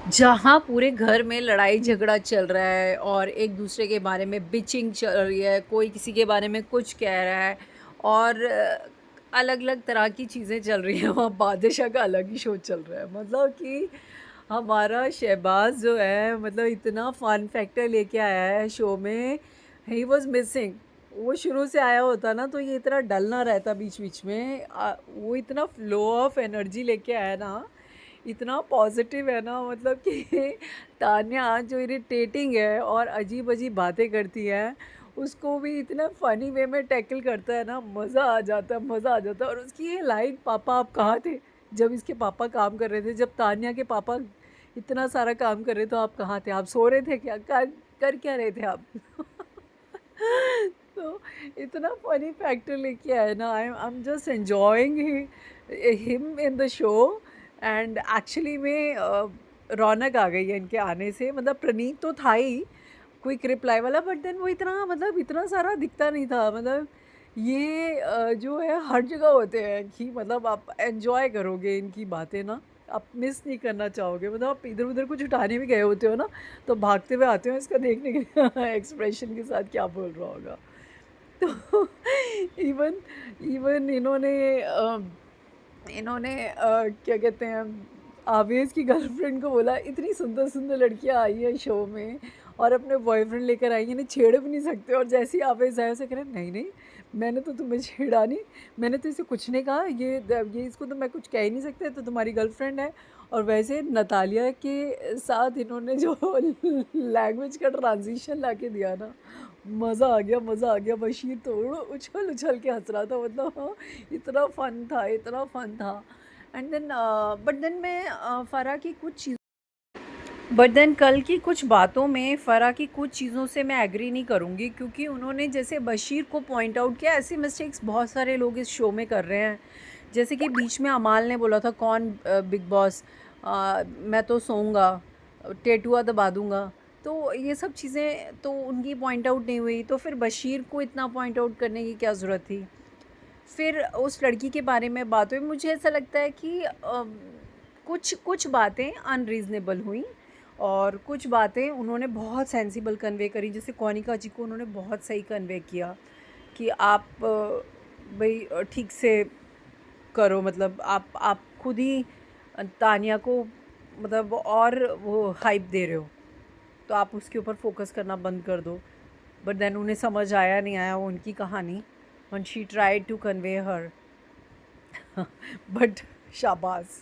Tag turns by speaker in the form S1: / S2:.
S1: जहाँ पूरे घर में लड़ाई झगड़ा चल रहा है और एक दूसरे के बारे में बिचिंग चल रही है, कोई किसी के बारे में कुछ कह रहा है और अलग-अलग तरह की चीज़ें चल रही हैं, वहाँ बादशाह का अलग ही शो चल रहा है। मतलब कि हमारा शहबाज़ जो है मतलब इतना फ़न फैक्टर लेके आया है शो में, ही वाज़ मिसिंग। वो शुरू से आया होता ना तो ये इतना डल ना रहता बीच-बीच में। वो इतना फ्लो ऑफ एनर्जी लेके आया ना, इतना पॉज़िटिव है ना मतलब कि तान्या जो इरिटेटिंग है और अजीब-अजीब बातें करती है, उसको भी इतना फ़नी वे में टैकल करता है ना, मज़ा आ जाता है, मज़ा आ जाता है। और उसकी ये लाइन, "पापा आप कहाँ थे? जब इसके पापा काम कर रहे थे, जब तान्या के पापा इतना सारा काम कर रहे थे, तो आप कहाँ थे? आप सो रहे थे क्या? कर क्या रहे थे आप?" तो इतना फ़नी फैक्टर लेके आए ना, I am just enjoying him in the show. And actually में रौनक आ गई है इनके आने से। मतलब प्रणीत तो था ही क्विक रिप्लाई वाला, बट देन वो इतना मतलब इतना सारा दिखता नहीं था। मतलब ये जो है हर जगह होते हैं कि मतलब आप एन्जॉय करोगे इनकी बातें ना, आप मिस नहीं करना चाहोगे। मतलब आप इधर-उधर कुछ उठाने भी गए होते हो ना, तो भागते हुए आते हो इसका देखने के लिए एक्सप्रेशन के साथ क्या बोल रहा होगा। तो इवन इवन इन्होंने क्या कहते हैं, आवेश की गर्लफ्रेंड को बोला, इतनी सुंदर-सुंदर लड़कियाँ आई हैं शो में और अपने बॉयफ्रेंड लेकर आई हैं, इन्हें छेड़ भी नहीं सकते। और जैसे ही आवेश आया उसे कह रहे, नहीं-नहीं, मैंने तो तुम्हें छेड़ा नहीं, मैंने तो इसे कुछ नहीं कहा, ये इसको तो मैं कुछ कह ही नहीं सकता, तो तुम्हारी गर्लफ्रेंड है। और वैसे नतालिया के साथ इन्होंने जो लैंग्वेज का ट्रांज़िशन लाके दिया ना, मज़ा आ गया, मज़ा आ गया। बशीर तो उछल-उछल के हँस रहा था। मतलब हाँ, इतना फ़न था, इतना फ़न था। एंड देन बट देन मैं फ़रा की कुछ चीज़ बट देन कल की कुछ बातों में फ़रा की कुछ चीज़ों से मैं एग्री नहीं करूँगी, क्योंकि उन्होंने जैसे बशीर को पॉइंट आउट किया, ऐसी मिस्टेक्स बहुत सारे लोग इस शो में कर रहे हैं। जैसे कि बीच में अमाल ने बोला था, कौन बिग बॉस, मैं तो सोऊंगा, टेटुआ दबा दूंगा। तो ये सब चीज़ें तो उनकी पॉइंट आउट नहीं हुई, तो फिर बशीर को इतना पॉइंट आउट करने की क्या ज़रूरत थी। फिर उस लड़की के बारे में बात हुई, मुझे ऐसा लगता है कि कुछ कुछ बातें अनरीज़नेबल हुई और कुछ बातें उन्होंने बहुत सेंसिबल कन्वे करी। जैसे कोनिका जी को उन्होंने बहुत सही कन्वे किया कि आप भई ठीक से करो, मतलब आप खुद ही तानिया को मतलब और वो हाइप दे रहे हो, तो आप उसके ऊपर फ़ोकस करना बंद कर दो। बट देन उन्हें समझ आया नहीं आया वो उनकी कहानी, when she tried to convey her. But शाबाश।